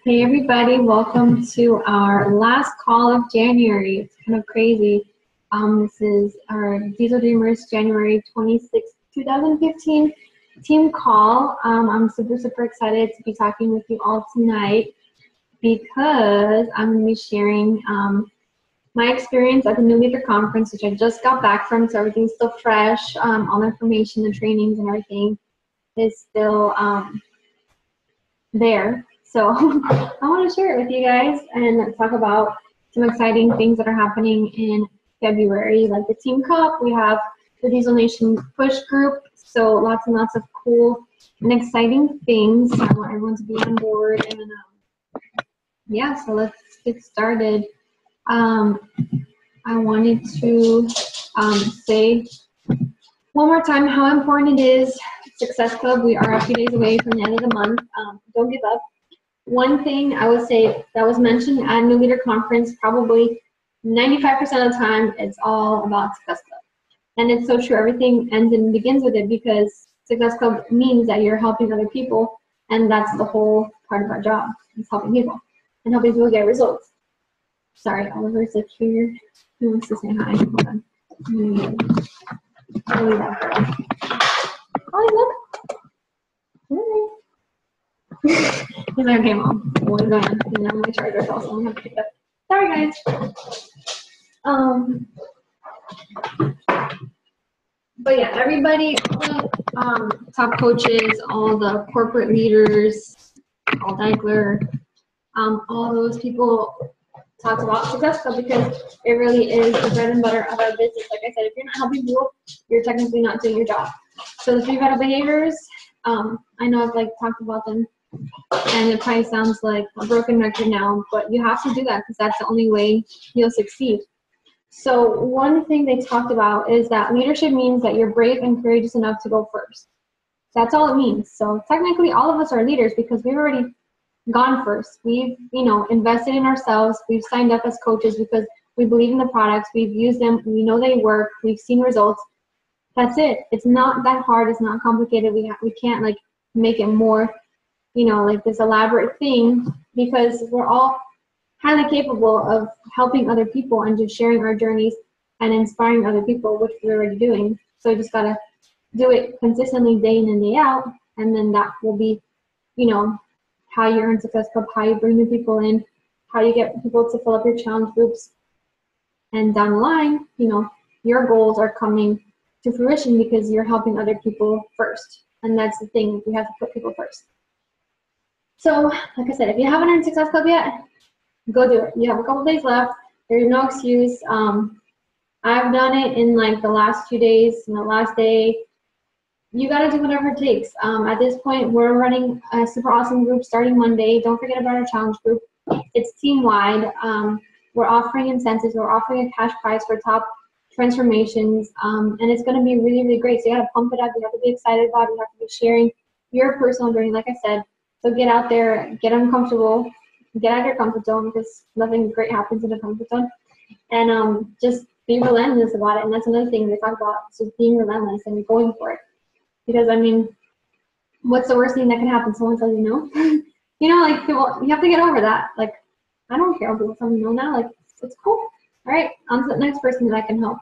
Hey everybody, welcome to our last call of January. It's kind of crazy. This is our Diesel Dreamers January 26, 2015 team call. I'm super excited to be talking with you all tonight because I'm going to be sharing my experience at the New Leader Conference, which I just got back from, so everything's still fresh. All the information, the trainings, and everything is still there. So I want to share it with you guys and talk about some exciting things that are happening in February, like the Team Cup. We have the Diesel Nation Push Group, so lots and lots of cool and exciting things. I want everyone to be on board, and yeah, so let's get started. I wanted to say one more time how important it is. Success Club, we are a few days away from the end of the month. Don't give up. One thing I would say that was mentioned at New Leader Conference, probably 95% of the time, it's all about Success Club. And it's so true, everything ends and begins with it, because Success Club means that you're helping other people, and that's the whole part of our job, is helping people, and helping people get results. Sorry, Oliver's like here. He wants to say hi. Hold on. I'll leave that girl. Ollie, look. Hi. He's like, okay, Mom, what is going on? And now my charger fell, so I'm gonna have to pick it up. Sorry, guys. But yeah, everybody, all the top coaches, all the corporate leaders, Paul Deichler, all those people talked about Success Club because it really is the bread and butter of our business. Like I said, if you're not helping people, you're technically not doing your job. So the 3 vital behaviors, I know I've talked about them, and it probably sounds like a broken record now, but you have to do that because that's the only way you'll succeed. So one thing they talked about is that leadership means that you're brave and courageous enough to go first. That's all it means. So technically all of us are leaders because we've already gone first. We've, invested in ourselves. We've signed up as coaches because we believe in the products. We've used them. We know they work. We've seen results. That's it. It's not that hard. It's not complicated. We can't make it more this elaborate thing, because we're all highly capable of helping other people and just sharing our journeys and inspiring other people, which we're already doing. So you just gotta do it consistently day in and day out, and then that will be, how you earn Success Club, how you bring new people in, how you get people to fill up your challenge groups, and down the line, your goals are coming to fruition because you're helping other people first. And that's the thing, we have to put people first. So, like I said, if you haven't earned Success Club yet, go do it. You have a couple days left. There's no excuse. I've done it in the last 2 days, and the last day. You got to do whatever it takes. At this point, we're running a super awesome group starting Monday. Don't forget about our challenge group. It's team-wide. We're offering incentives. We're offering a cash prize for top transformations, and it's going to be really great. So you got to pump it up. You have to be excited about it. You have to be sharing your personal journey, like I said. So get out there, get uncomfortable, get out of your comfort zone, because nothing great happens in a comfort zone. And just be relentless about it. And that's another thing they talk about, just being relentless and going for it. Because, what's the worst thing that can happen? Someone tells you no. People, you have to get over that. I don't care if people tell me no now. It's cool. All right, on to the next person that I can help.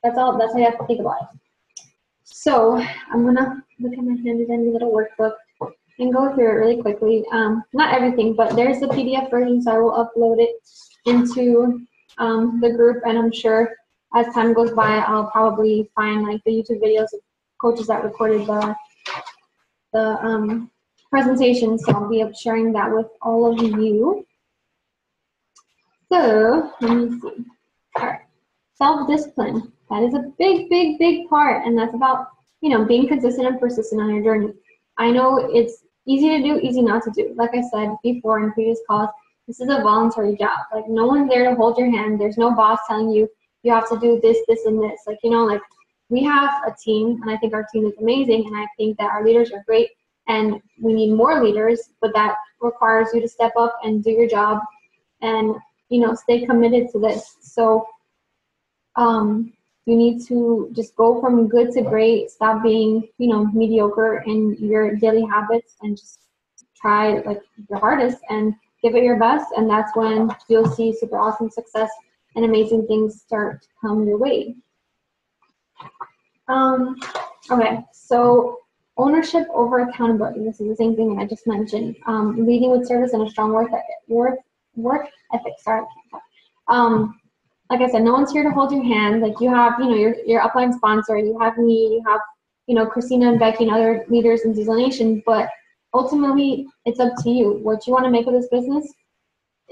That's all. That's how you have to think about it. So I'm going to look at my handy little workbook and go through it really quickly. Not everything, but there's the PDF version, so I will upload it into the group, and I'm sure as time goes by, I'll probably find the YouTube videos of coaches that recorded the presentation, so I'll be sharing that with all of you. So let me see. All right, self-discipline. That is a big part, and that's about being consistent and persistent on your journey. I know it's easy to do, easy not to do. Like I said before in previous calls, this is a voluntary job. No one's there to hold your hand. There's no boss telling you you have to do this, and this. We have a team, and I think our team is amazing, and I think that our leaders are great, and we need more leaders, but that requires you to step up and do your job and, stay committed to this. So you need to just go from good to great, stop being, mediocre in your daily habits, and just try your hardest and give it your best, and that's when you'll see super awesome success and amazing things start to come your way. Okay, so ownership over accountability. This is the same thing that I just mentioned. Leading with service and a strong work ethic. Sorry, I can't talk. Like I said, no one's here to hold your hand. Like you have, your upline sponsor, you have me, you have, Christina and Becky and other leaders in Diesel Nation, but ultimately it's up to you. What you want to make of this business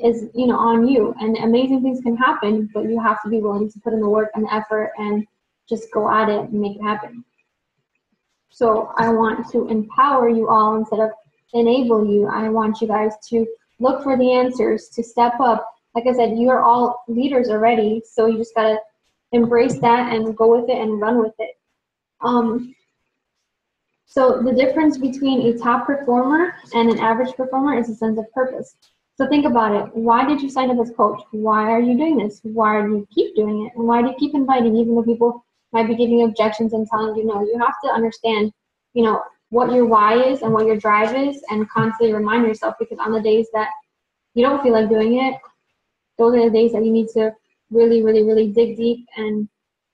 is, on you, and amazing things can happen, but you have to be willing to put in the work and the effort and just go at it and make it happen. So I want to empower you all instead of enable you. I want you guys to look for the answers, to step up. Like I said, you are all leaders already, so you just gotta embrace that and go with it and run with it. So the difference between a top performer and an average performer is a sense of purpose. So think about it. Why did you sign up as coach? Why are you doing this? Why do you keep doing it? And why do you keep inviting, even though people might be giving objections and telling you no? You have to understand, what your why is and what your drive is, and constantly remind yourself, because on the days that you don't feel like doing it, those are the days that you need to really, really, really dig deep and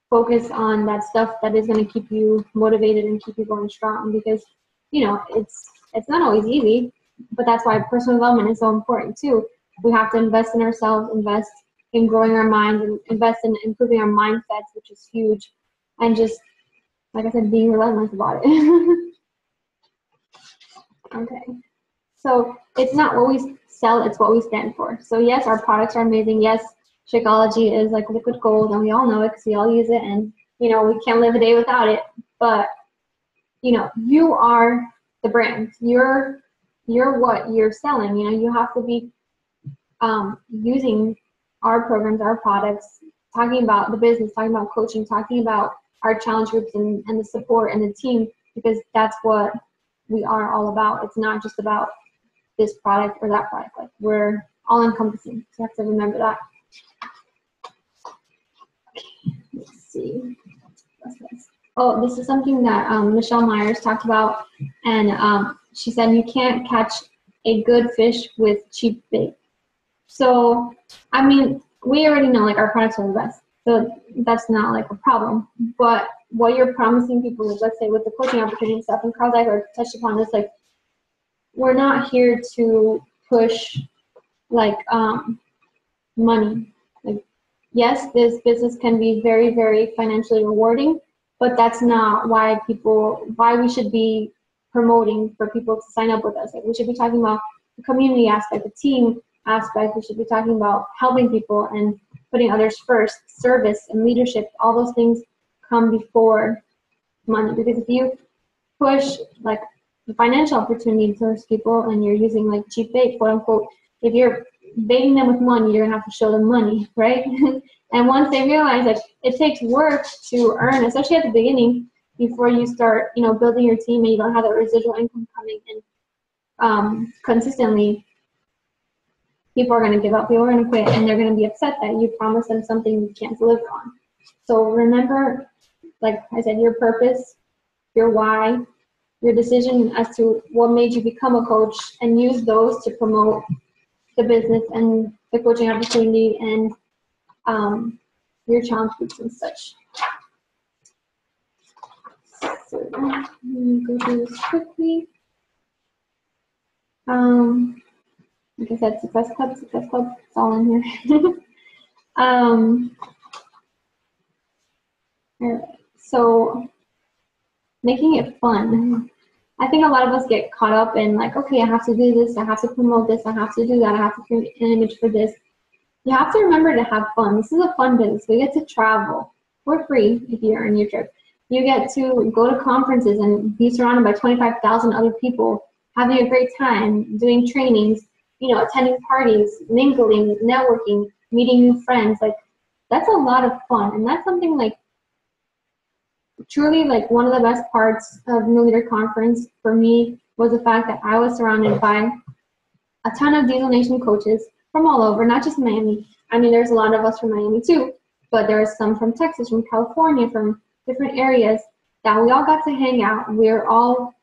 focus on that stuff that is going to keep you motivated and keep you going strong, because, it's not always easy, but that's why personal development is so important too. We have to invest in ourselves, invest in growing our minds, and invest in improving our mindsets, which is huge, and just, like I said, being relentless about it. Okay. So it's not what we sell, it's what we stand for. So yes, our products are amazing. Yes, Shakeology is like liquid gold, and we all know it because we all use it, and we can't live a day without it. But you are the brand. You're what you're selling. You have to be using our programs, our products, talking about the business, talking about coaching, talking about our challenge groups and the support and the team, because that's what we are all about. It's not just about this product or that product. Like, we're all encompassing. So you have to remember that. Let's see. Oh, this is something that Michelle Myers talked about, and she said you can't catch a good fish with cheap bait. So, I mean, we already know like our products are the best, so that's not like a problem. But what you're promising people is, let's say with the coaching opportunity and stuff, and Carl Daikeler touched upon this, like, we're not here to push like money. Like, yes, this business can be very, very financially rewarding, but that's not why we should be promoting for people to sign up with us. Like, we should be talking about the community aspect, the team aspect. We should be talking about helping people and putting others first. Service and leadership, all those things come before money. Because if you push like the financial opportunity towards people and you're using like cheap bait, quote unquote, if you're baiting them with money, you're gonna have to show them money, right? And once they realize that it takes work to earn, especially at the beginning, before you start, building your team and you don't have that residual income coming in consistently, people are going to give up, people are going to quit, and they're going to be upset that you promised them something you can't deliver on. So remember, like I said, your purpose, your why, your decision as to what made you become a coach, and use those to promote the business and the coaching opportunity and your challenge groups and such. So let me go through this quickly. Like I said, Success Club, it's all in here. All right, so making it fun. I think a lot of us get caught up in like, okay, I have to do this, I have to promote this, I have to do that, I have to create an image for this. You have to remember to have fun. This is a fun business. We get to travel. We're free if you earn your trip. You get to go to conferences and be surrounded by 25,000 other people, having a great time, doing trainings, attending parties, mingling, networking, meeting new friends. Like, that's a lot of fun. And that's something like truly like one of the best parts of New Leader Conference for me was the fact that I was surrounded by a ton of Diesel Nation coaches from all over, not just Miami. I mean, there's a lot of us from Miami too, but there's some from Texas, from California, from different areas that we all got to hang out. We're all,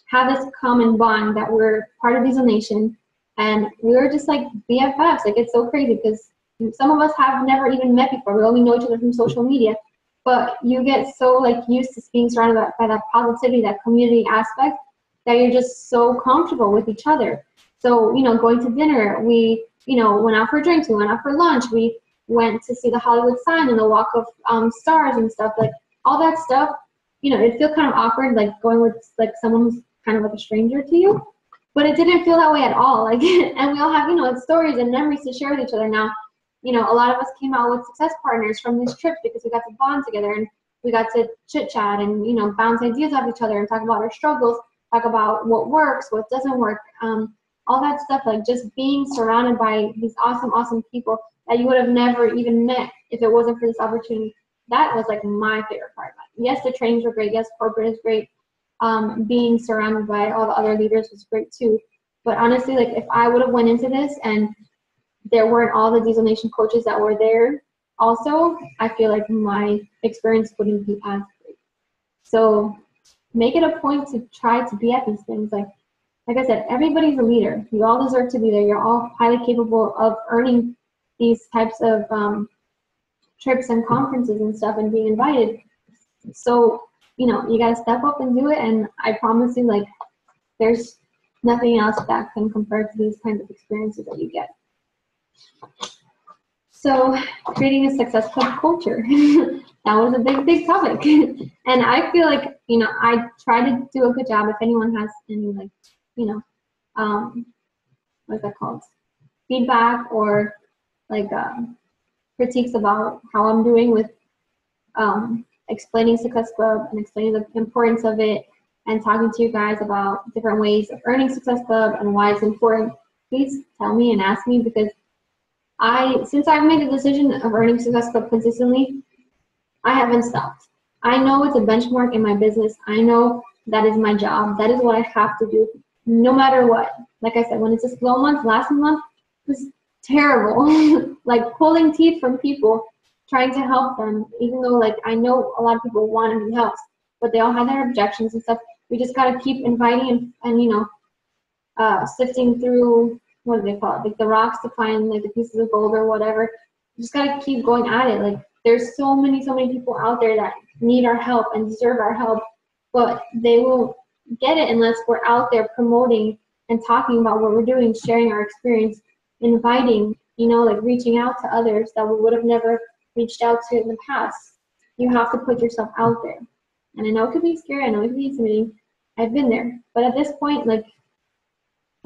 have this common bond that we're part of Diesel Nation, And we were just like BFFs. Like, it's so crazy because some of us have never even met before. We only know each other from social media. But you get so like used to being surrounded by that positivity, that community aspect, that you're just so comfortable with each other. So, going to dinner, we, went out for drinks, we went out for lunch, we went to see the Hollywood sign and the Walk of Stars and stuff. Like, all that stuff, it'd feel kind of awkward, like going with like someone who's kind of like a stranger to you. But it didn't feel that way at all. Like, and we all have, stories and memories to share with each other now. A lot of us came out with success partners from this trip because we got to bond together and we got to chit chat and, bounce ideas off each other and talk about our struggles, talk about what works, what doesn't work, all that stuff. Like, just being surrounded by these awesome, awesome people that you would have never even met if it wasn't for this opportunity. That was like my favorite part about it. Yes, the trainings were great. Yes, corporate is great. Being surrounded by all the other leaders was great too. But honestly, like, if I would have went into this and there weren't all the Diesel Nation coaches that were there also, I feel like my experience wouldn't be as great. So make it a point to try to be at these things. Like I said, everybody's a leader. You all deserve to be there. You're all highly capable of earning these types of trips and conferences and stuff and being invited. So, you got to step up and do it. And I promise you, like, there's nothing else that can compare to these kinds of experiences that you get. So, creating a Success Club culture. That was a big, big topic. And I feel like, I try to do a good job. If anyone has any, like, what's that called? Feedback or, like, critiques about how I'm doing with explaining Success Club and explaining the importance of it and talking to you guys about different ways of earning Success Club and why it's important, please tell me and ask me, because since I've made the decision of earning Success Club consistently, I haven't stopped. I know it's a benchmark in my business. I know that is my job. That is what I have to do, no matter what. Like I said, when it's a slow month, last month was terrible. Like, pulling teeth from people, trying to help them, even though, like, I know a lot of people want to be helped, but they all have their objections and stuff. We just got to keep inviting and sifting through, what do they call it, like the rocks to find like the pieces of gold or whatever. You just got to keep going at it. Like, there's so many people out there that need our help and deserve our help, but they won't get it unless we're out there promoting and talking about what we're doing, sharing our experience, inviting, like reaching out to others that we would have never reached out to in the past. You have to put yourself out there. And I know it could be scary, I know it could be intimidating. I've been there. But at this point, like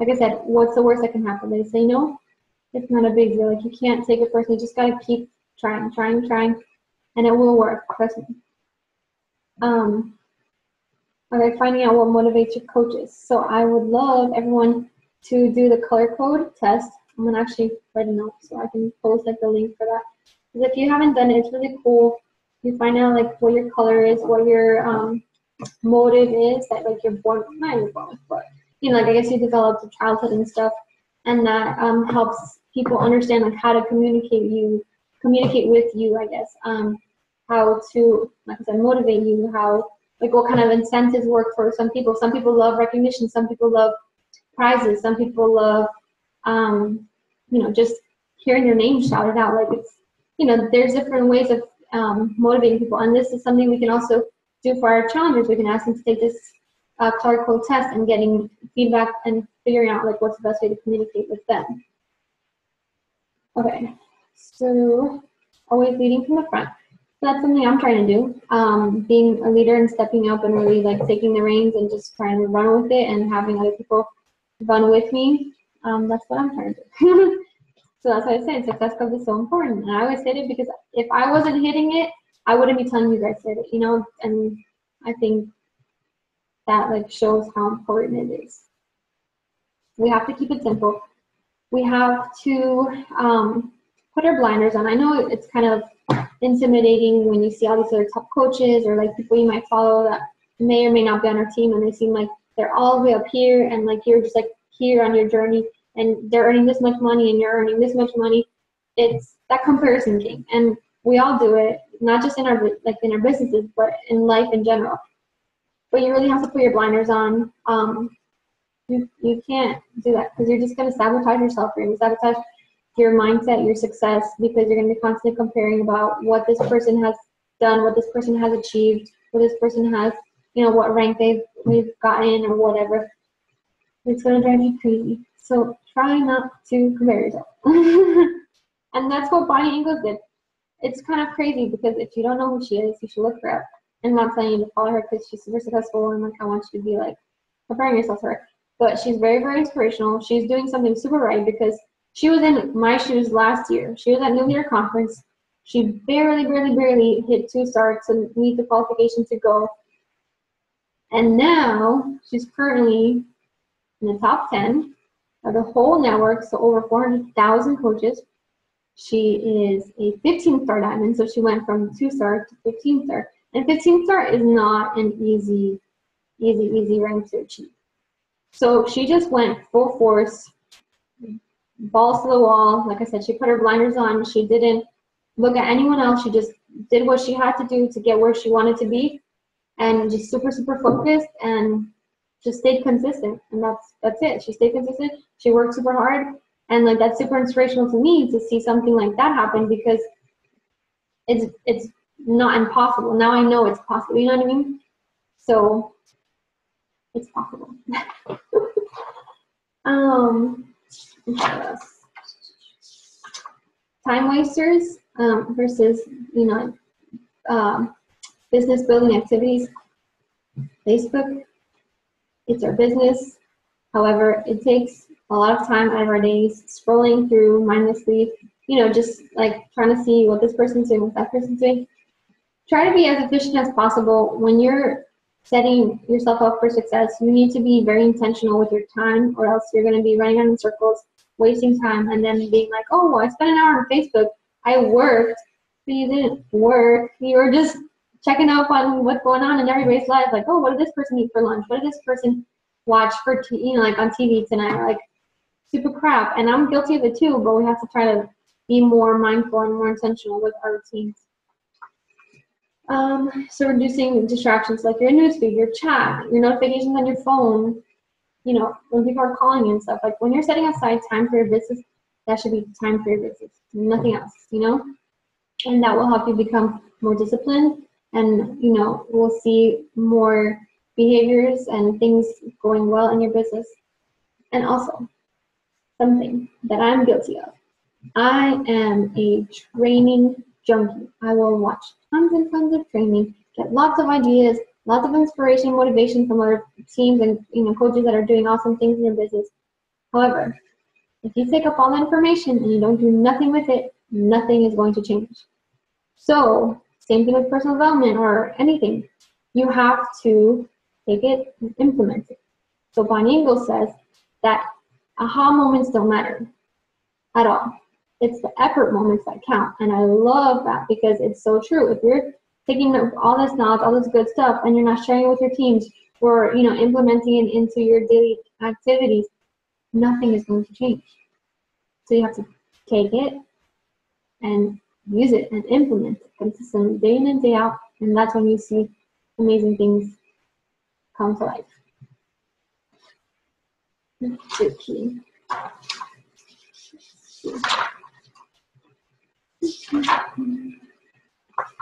I said, what's the worst that can happen? They say no. It's not a big deal. Like, you can't take it personally. You just gotta keep trying, and it will work. Trust me. Okay, finding out what motivates your coaches. So I would love everyone to do the color code test. I'm gonna actually write a note so I can post like the link for that. Because if you haven't done it, it's really cool. You find out like what your color is, what your motive is, that like you're born, not you're born with, but like I guess you developed in childhood and stuff, and that helps people understand like how to communicate with you, I guess. How to, like I said, motivate you, how, like, what kind of incentives work for some people. Some people love recognition, some people love prizes, some people love just hearing your name shouted out. Like, it's, there's different ways of motivating people, and this is something we can also do for our challengers. We can ask them to take this color code test and getting feedback and figuring out like what's the best way to communicate with them. Okay, so always leading from the front. So that's something I'm trying to do. Being a leader and stepping up and really like taking the reins and just trying to run with it and having other people run with me. That's what I'm trying to do. So that's why I said Success Club is so important. And I always said it because if I wasn't hitting it, I wouldn't be telling you guys it, and I think that like shows how important it is. We have to keep it simple. We have to put our blinders on. I know it's kind of intimidating when you see all these other top coaches or like people you might follow that may or may not be on our team, and they seem like they're all the way up here and like you're just like here on your journey and they're earning this much money and you're earning this much money. It's that comparison game, and we all do it, not just in our businesses, but in life in general. But you really have to put your blinders on. You can't do that because you're just going to sabotage yourself. You're going to sabotage your mindset, your success, because you're going to be constantly comparing about what this person has done, what this person has achieved, what this person has, what rank they've gotten or whatever. It's going to drive you crazy. So try not to compare yourself. And that's what Bonnie Ingles did. It's kind of crazy because if you don't know who she is, you should look her up. I'm not telling you to follow her because she's super successful and like I want you to be like comparing yourself to her. But she's very, very inspirational. She's doing something super right because she was in my shoes last year. She was at New Leader Conference. She barely hit 2-star to meet the qualification to go. And now she's currently in the top 10 of the whole network, so over 400,000 coaches. She is a 15-star diamond, so she went from 2-star to 15-star. And 15-star is not an easy rank to achieve. So she just went full force, balls to the wall. Like I said, she put her blinders on. She didn't look at anyone else. She just did what she had to do to get where she wanted to be, and just super focused and just stayed consistent. And that's it. She stayed consistent. She worked super hard, and like that's super inspirational to me to see something like that happen because it's not impossible. Now I know it's possible. You know what I mean? So it's possible. What else? Time wasters versus business building activities. Facebook, it's our business. However, it takes a lot of time out of our days scrolling through mindlessly, just like trying to see what this person's doing, what that person's doing. Try to be as efficient as possible. When you're setting yourself up for success, you need to be very intentional with your time, or else you're going to be running around in circles, wasting time, and then being like, oh, I spent an hour on Facebook. I worked, but you didn't work. You were just checking up on what's going on in everybody's life. Like, oh, what did this person eat for lunch? What did this person watch for, like on TV tonight? Like, super crap. And I'm guilty of it too, but we have to try to be more mindful and more intentional with our routines. So reducing distractions like your newsfeed, your chat, your notifications on your phone, when people are calling you and stuff. Like when you're setting aside time for your business, that should be time for your business, nothing else, and that will help you become more disciplined, and we'll see more behaviors and things going well in your business. And also something that I'm guilty of, I am a training junkie. I will watch tons and tons of training, get lots of ideas, lots of inspiration, motivation from other teams and coaches that are doing awesome things in your business. However, if you take up all the information and you don't do nothing with it, nothing is going to change. So same thing with personal development or anything. You have to take it and implement it. So Bonnie Ingles says that aha moments don't matter at all. It's the effort moments that count. And I love that because it's so true. If you're taking all this knowledge, all this good stuff, and you're not sharing it with your teams or implementing it into your daily activities, nothing is going to change. So you have to take it and use it and implement it consistently day in and day out, and that's when you see amazing things come to life. Okay.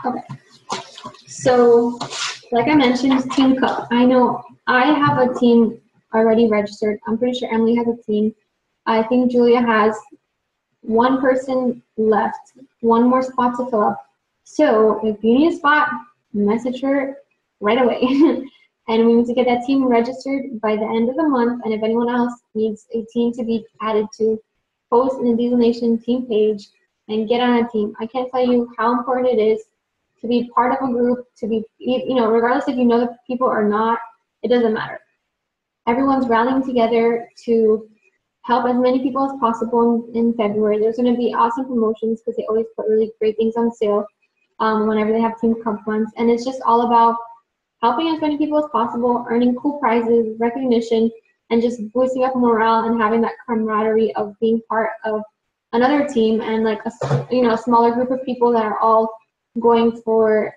Okay. So, like I mentioned, Team Cup. I know I have a team already registered. I'm pretty sure Emily has a team. I think Julia has one person left, one more spot to fill up. So if you need a spot, message her right away. And we need to get that team registered by the end of the month. And if anyone else needs a team to be added to, post in the Diesel Nation team page and get on a team. I can't tell you how important it is to be part of a group, to be, regardless if you know the people or not, it doesn't matter. Everyone's rallying together to help as many people as possible in February. There's going to be awesome promotions because they always put really great things on sale whenever they have Team Cup months. And it's just all about helping as many people as possible, earning cool prizes, recognition, and just boosting up morale and having that camaraderie of being part of another team and like a smaller group of people that are all going for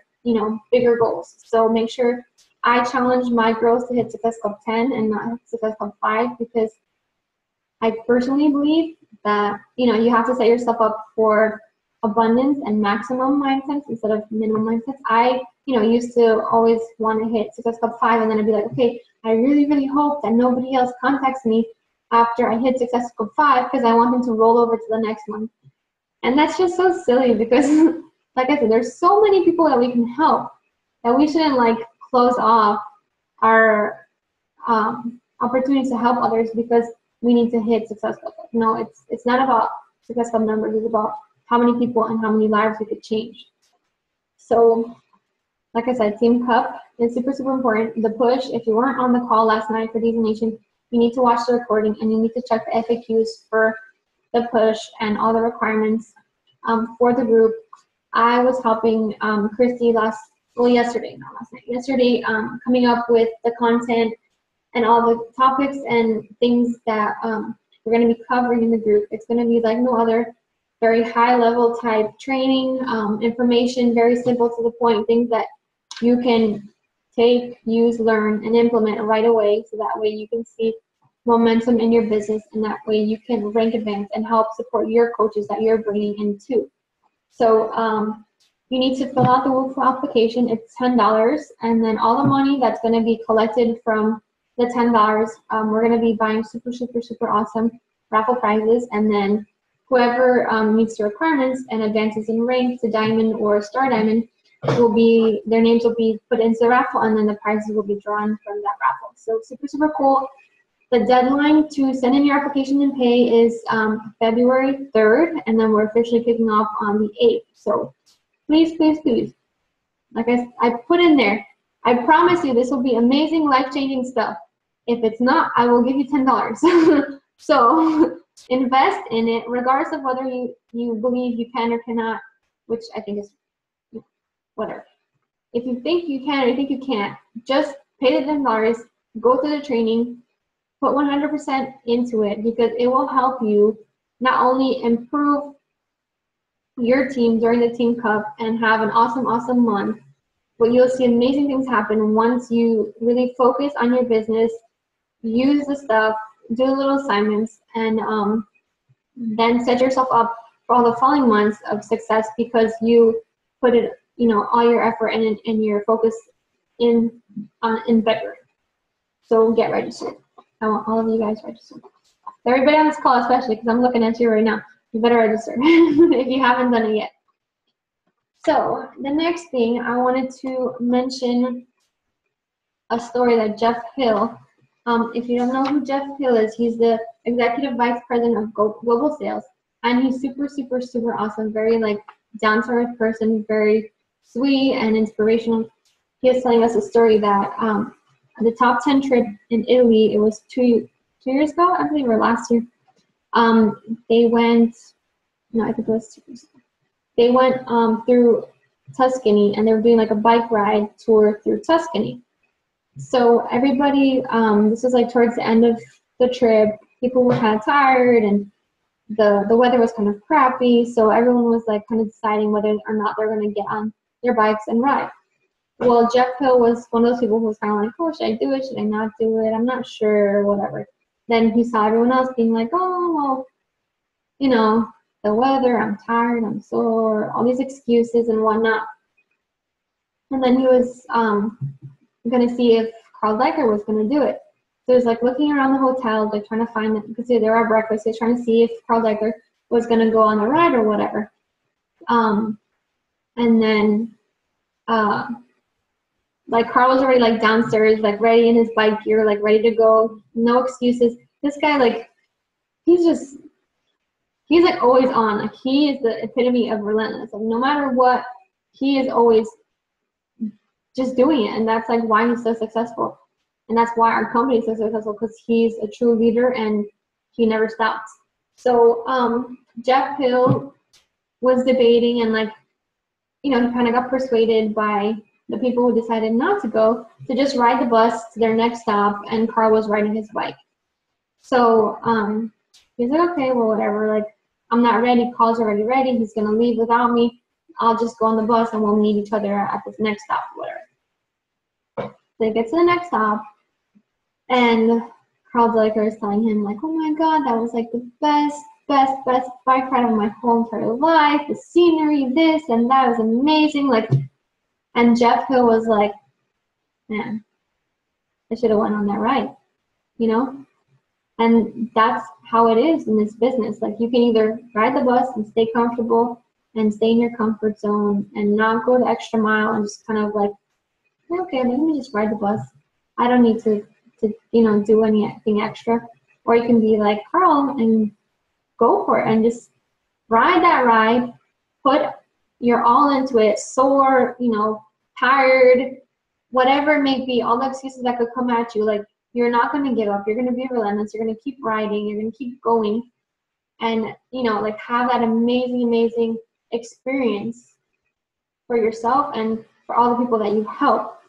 bigger goals. So make sure I challenged my girls to hit Success Club 10 and not hit Success Club 5 because I personally believe that, you know, you have to set yourself up for abundance and maximum mindsets instead of minimum mindsets. I, you know, used to always want to hit Success Club 5 and then I'd be like, okay, I really, really hope that nobody else contacts me after I hit Success Club 5 because I want them to roll over to the next one. And that's just so silly because, like I said, there's so many people that we can help that we shouldn't like close off our opportunities to help others because we need to hit Success Club. No, it's not about Success Club numbers. It's about how many people and how many lives we could change. So, like I said, Team Cup is super, super important. The push, if you weren't on the call last night for Diva Nation, you need to watch the recording and you need to check the FAQs for the push and all the requirements for the group. I was helping Christy yesterday, not last night, yesterday, coming up with the content and all the topics and things that we're going to be covering in the group. It's going to be like no other, very high level type training, information, very simple to the point, things that you can take, use, learn, and implement right away so that way you can see momentum in your business and that way you can rank advance and help support your coaches that you're bringing in too. So you need to fill out the WooFoo application. It's $10, and then all the money that's going to be collected from the $10, we're going to be buying super, super, super awesome raffle prizes, and then whoever meets the requirements and advances in rank to Diamond or Star Diamond their names will be put into the raffle, and then the prizes will be drawn from that raffle. So super, super cool. The deadline to send in your application and pay is February 3rd, and then we're officially kicking off on the 8th. So please, please, please, like I put in there, I promise you this will be amazing, life-changing stuff. If it's not, I will give you $10. So invest in it, regardless of whether you believe you can or cannot, which I think is whatever. If you think you can or you think you can't, just pay the $10, go through the training, put 100% into it because it will help you not only improve your team during the Team Cup and have an awesome, awesome month, but you'll see amazing things happen once you really focus on your business, use the stuff, do little assignments, and then set yourself up for all the following months of success because you put it, you know, all your effort and your focus in February. So get registered. I want all of you guys registered. Everybody on this call, especially because I'm looking at you right now. You better register if you haven't done it yet. So the next thing I wanted to mention a story that Jeff Hill. If you don't know who Jeff Hill is, he's the Executive Vice President of Global Sales, and he's super, super, super awesome. Very like down-to-earth person, very sweet and inspirational. He was telling us a story that the top 10 trip in Italy, it was two years ago, I believe, or last year. They went, no, I think it was 2 years ago. They went through Tuscany, and they were doing like a bike ride tour through Tuscany. So everybody, this was like towards the end of the trip, people were kind of tired and the weather was kind of crappy, so everyone was like kind of deciding whether or not they're going to get on their bikes and ride. Well, Jeff Hill was one of those people who was kind of like, oh, should I do it? Should I not do it? I'm not sure, whatever. Then he saw everyone else being like, oh, well, you know, the weather, I'm tired, I'm sore, all these excuses and whatnot. And then he was going to see if Carl Decker was going to do it. So he was like looking around the hotel, like trying to find it, because they were at breakfast. He was trying to see if Carl Decker was going to go on the ride or whatever. And then, like Carl was already like downstairs, like ready in his bike gear, like ready to go, no excuses. This guy, like, he's like always on. Like he is the epitome of relentless. Like no matter what, he is always just doing it, and that's like why he's so successful, and that's why our company is so successful, because he's a true leader and he never stops. So Jeff Hill was debating, and like, you know, he kind of got persuaded by the people who decided not to go to just ride the bus to their next stop, and Carl was riding his bike. So he's like, okay, well, whatever, like I'm not ready, Carl's already ready, he's gonna leave without me, I'll just go on the bus and we'll meet each other at this next stop, whatever. They get to the next stop, and Carl Decker is telling him, like, oh my God, that was like the best bike ride of my whole entire life. The scenery, this and that was amazing. Like, and Jeff Hill was like, man, I should have went on that ride, you know? And that's how it is in this business. Like, you can either ride the bus and stay comfortable and stay in your comfort zone and not go the extra mile and just kind of like, okay, let me just ride the bus. I don't need to do anything extra. Or you can be like Carl and go for it and just ride that ride, put your all into it, sore, tired, whatever it may be, all the excuses that could come at you. Like, you're not going to give up. You're going to be relentless. You're going to keep riding. You're going to keep going and, like, have that amazing experience for yourself and for all the people that you help.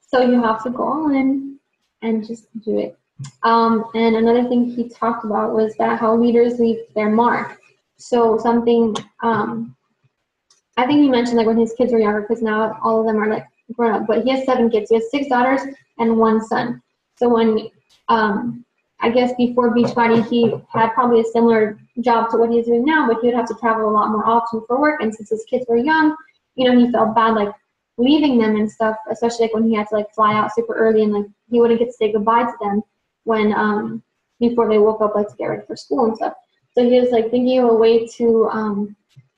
So you have to go all in and just do it. And another thing he talked about was that how leaders leave their mark. So something, I think he mentioned, like, when his kids were younger, because now all of them are like grown up, but he has 7 kids. He has 6 daughters and 1 son. So when, I guess before Beachbody, he had probably a similar job to what he's doing now, but he would have to travel a lot more often for work. And since his kids were young, he felt bad, like, leaving them and stuff, especially like when he had to like fly out super early and like he wouldn't get to say goodbye to them when before they woke up, like, to get ready for school and stuff. So he was like thinking of a way to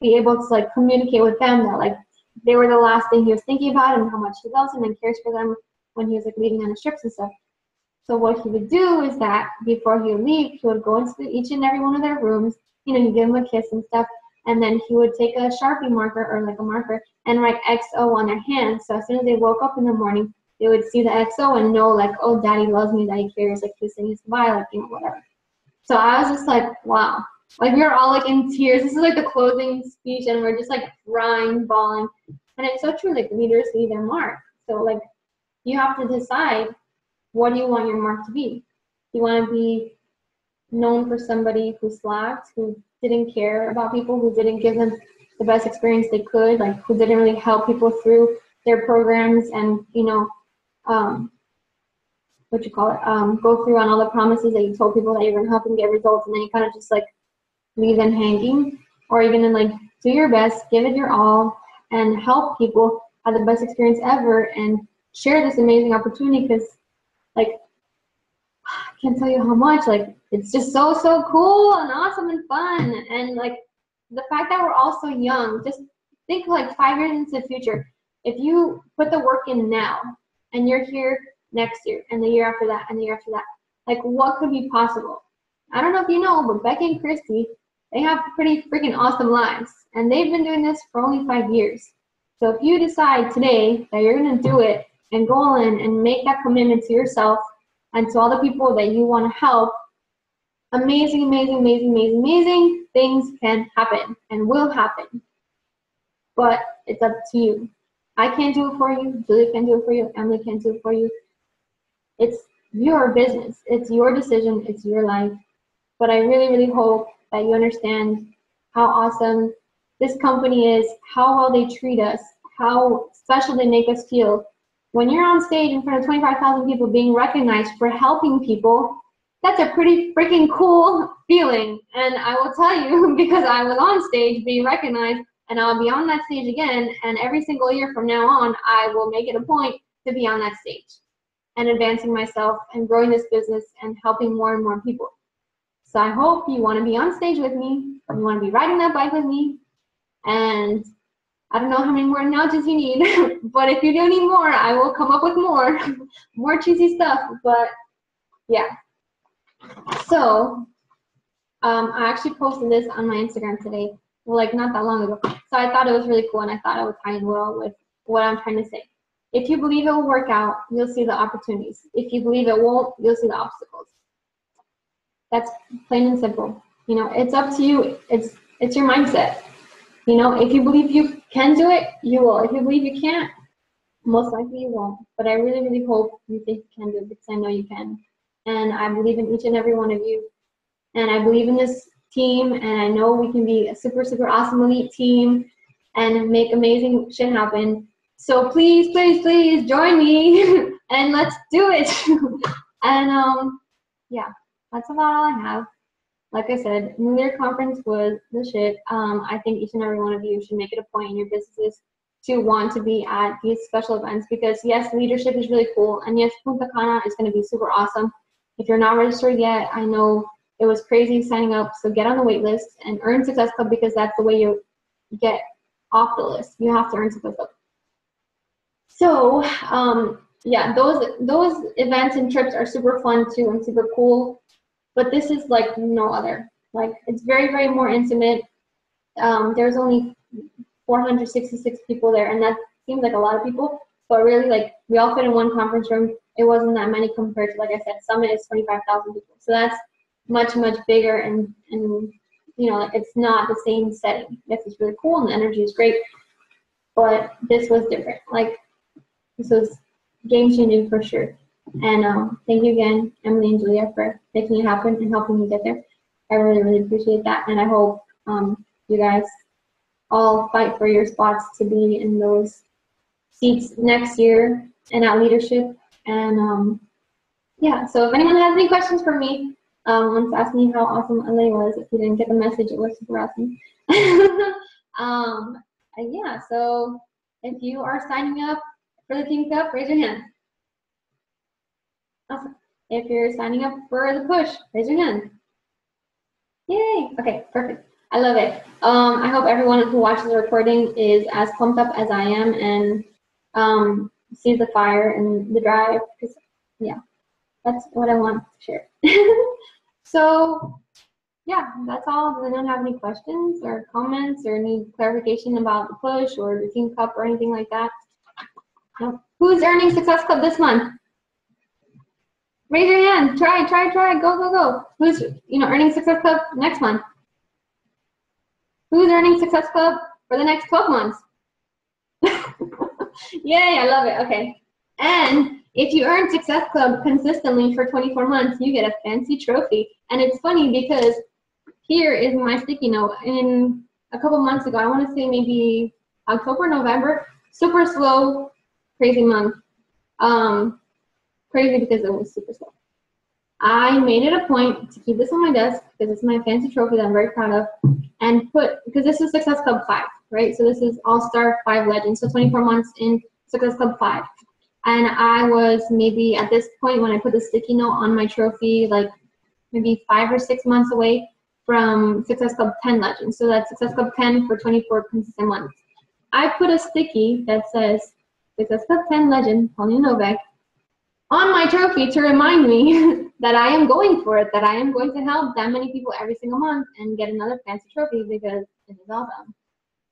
be able to like communicate with them that like they were the last thing he was thinking about and how much he loves them and cares for them when he was like leaving on his trips and stuff. So what he would do is that before he would leave, he would go into each and every one of their rooms, he'd give them a kiss and stuff, and then he would take a Sharpie marker or like a marker and write XO on their hands. So as soon as they woke up in the morning, they would see the XO and know, like, oh, Daddy loves me, Daddy cares, like, he's saying his goodbye, like, whatever. So I was just like, wow. Like, we were all like in tears. This is like the closing speech and we're just like crying, bawling. And it's so true, like, leaders leave their mark. So like, you have to decide, what do you want your mark to be? You want to be known for somebody who slacked, who didn't care about people, who didn't give them the best experience they could, like, who didn't really help people through their programs and, go through on all the promises that you told people that you're going to help them get results, and then you kind of just like leave them hanging? Or are you going to like do your best, give it your all, and help people have the best experience ever and share this amazing opportunity? Because, like, I can't tell you how much, like, it's just so cool and awesome and fun. And like, the fact that we're all so young, just think like 5 years into the future. If you put the work in now and you're here next year and the year after that and the year after that, like, what could be possible? I don't know if you know, but Becky and Christy, they have pretty freaking awesome lives, and they've been doing this for only 5 years. So if you decide today that you're going to do it and go all in and make that commitment to yourself and to all the people that you want to help, amazing things can happen and will happen. But it's up to you. I can't do it for you. Julie can't do it for you. Emily can't do it for you. It's your business. It's your decision. It's your life. But I really hope that you understand how awesome this company is, how well they treat us, how special they make us feel. When you're on stage in front of 25,000 people being recognized for helping people, that's a pretty freaking cool feeling. And I will tell you, because I was on stage being recognized, and I'll be on that stage again, and every single year from now on, I will make it a point to be on that stage and advancing myself and growing this business and helping more and more people. So I hope you want to be on stage with me, you want to be riding that bike with me, and I don't know how many more analogies you need, but if you do need more, I will come up with more cheesy stuff. But yeah. So I actually posted this on my Instagram today, like not that long ago. So I thought it was really cool, and I thought it would tie in well with what I'm trying to say. If you believe it will work out, you'll see the opportunities. If you believe it won't, you'll see the obstacles. That's plain and simple. It's up to you. It's your mindset. If you believe you can do it, you will. If you believe you can't, most likely you won't. But I really hope you think you can do it, because I know you can. And I believe in each and every one of you. And I believe in this team, and I know we can be a super awesome elite team and make amazing shit happen. So please, please, please join me and let's do it. And yeah, that's about all I have. Like I said, New Year conference was the shit. I think each and every one of you should make it a point in your businesses to want to be at these special events because yes, leadership is really cool. And yes, Punta Cana is going to be super awesome. If you're not registered yet, I know it was crazy signing up. So get on the wait list and earn Success Club because that's the way you get off the list. You have to earn Success Club. So yeah, those events and trips are super fun too and super cool. But this is like no other. Like it's very, very more intimate. There's only 466 people there, and that seems like a lot of people. But really, like we all fit in one conference room. It wasn't that many compared to, like I said, Summit is 25,000 people. So that's much, much bigger, and you know, like it's not the same setting. Yes, it's really cool and the energy is great, but this was different. Like this was game changing for sure. And thank you again, Emily and Julia, for making it happen and helping me get there. I really, really appreciate that. And I hope you guys all fight for your spots to be in those seats next year and at leadership. And yeah, so if anyone has any questions for me, wants to ask me how awesome LA was. If you didn't get the message, it was super awesome. And yeah, so if you are signing up for the Team Cup, raise your hand. Awesome. If you're signing up for the push, raise your hand. Yay. Okay, perfect. I love it. I hope everyone who watches the recording is as pumped up as I am and sees the fire and the drive, because yeah, that's what I want to share. So yeah, that's all. Does anyone have any questions or comments or any clarification about the push or the Team Cup or anything like that? No. Who's earning Success Club this month? Raise your hand. Try. Go. Who's earning Success Club next month? Who's earning Success Club for the next 12 months? Yay, I love it. Okay. And if you earn Success Club consistently for 24 months, you get a fancy trophy. And it's funny because here is my sticky note. In a couple months ago, I want to say maybe October, November, super slow, crazy month. Crazy because it was super slow. I made it a point to keep this on my desk because it's my fancy trophy that I'm very proud of, and because this is Success Club 5, right? So this is All-Star 5 Legends, so 24 months in Success Club 5. And I was maybe at this point when I put the sticky note on my trophy, like maybe 5 or 6 months away from Success Club 10 Legends. So that's Success Club 10 for 24 consistent months. I put a sticky that says Success Club 10 Legend, Paulina Novak, on my trophy to remind me that I am going for it, that I am going to help that many people every single month and get another fancy trophy because it is awesome.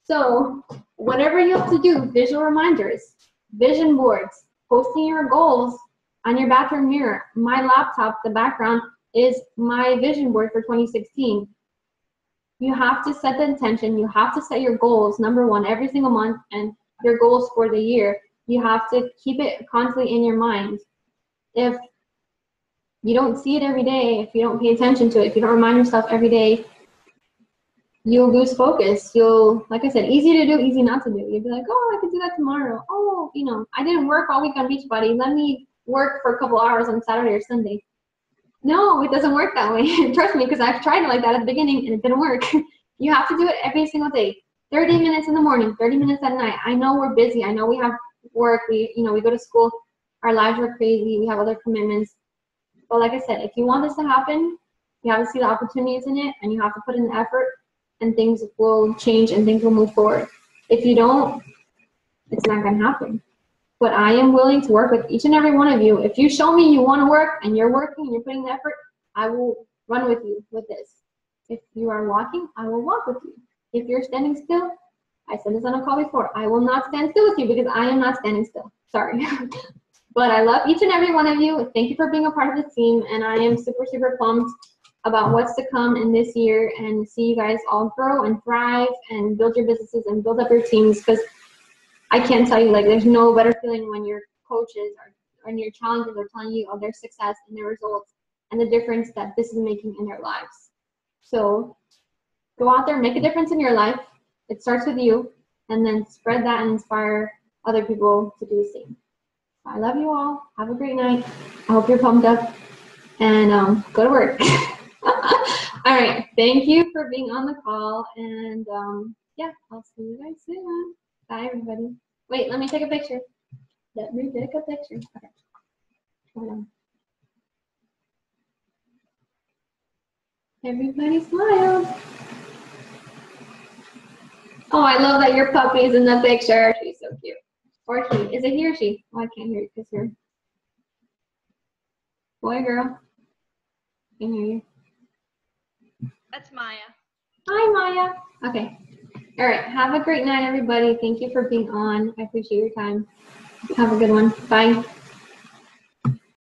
So whatever you have to do, visual reminders, vision boards, posting your goals on your bathroom mirror. My laptop, the background, is my vision board for 2016. You have to set the intention. You have to set your goals, number one, every single month, and your goals for the year. You have to keep it constantly in your mind. If you don't see it every day, if you don't pay attention to it, if you don't remind yourself every day, you'll lose focus. You'll, like I said, easy to do, easy not to do. You'll be like, oh, I could do that tomorrow. Oh, I didn't work all week on Beachbody. Let me work for a couple hours on Saturday or Sunday. No, it doesn't work that way. Trust me, because I've tried it like that at the beginning and it didn't work. You have to do it every single day. 30 minutes in the morning, 30 minutes at night. I know we're busy. I know we have work. We go to school. Our lives are crazy. We have other commitments. But like I said, if you want this to happen, you have to see the opportunities in it and you have to put in the effort and things will change and things will move forward. If you don't, it's not going to happen. But I am willing to work with each and every one of you. If you show me you want to work and you're working and you're putting the effort, I will run with you with this. If you are walking, I will walk with you. If you're standing still, I said this on a call before, I will not stand still with you because I am not standing still. Sorry. But I love each and every one of you. Thank you for being a part of the team. And I am super, super pumped about what's to come in this year and see you guys all grow and thrive and build your businesses and build up your teams, because I can't tell you, like, there's no better feeling when your coaches and your challengers are telling you of their success and their results and the difference that this is making in their lives. So go out there, make a difference in your life. It starts with you, and then spread that and inspire other people to do the same. I love you all. Have a great night. I hope you're pumped up and go to work. All right. Thank you for being on the call. And yeah, I'll see you guys soon. Bye, everybody. Wait, let me take a picture. Let me take a picture. Okay. Hold on. Everybody smile. Oh, I love that your puppy's in the picture. She's so cute. Or he. Is it he or she? Oh, I can't hear you because you're boy, girl. Can hear you. That's Maya. Hi, Maya. Okay. All right. Have a great night, everybody. Thank you for being on. I appreciate your time. Have a good one. Bye.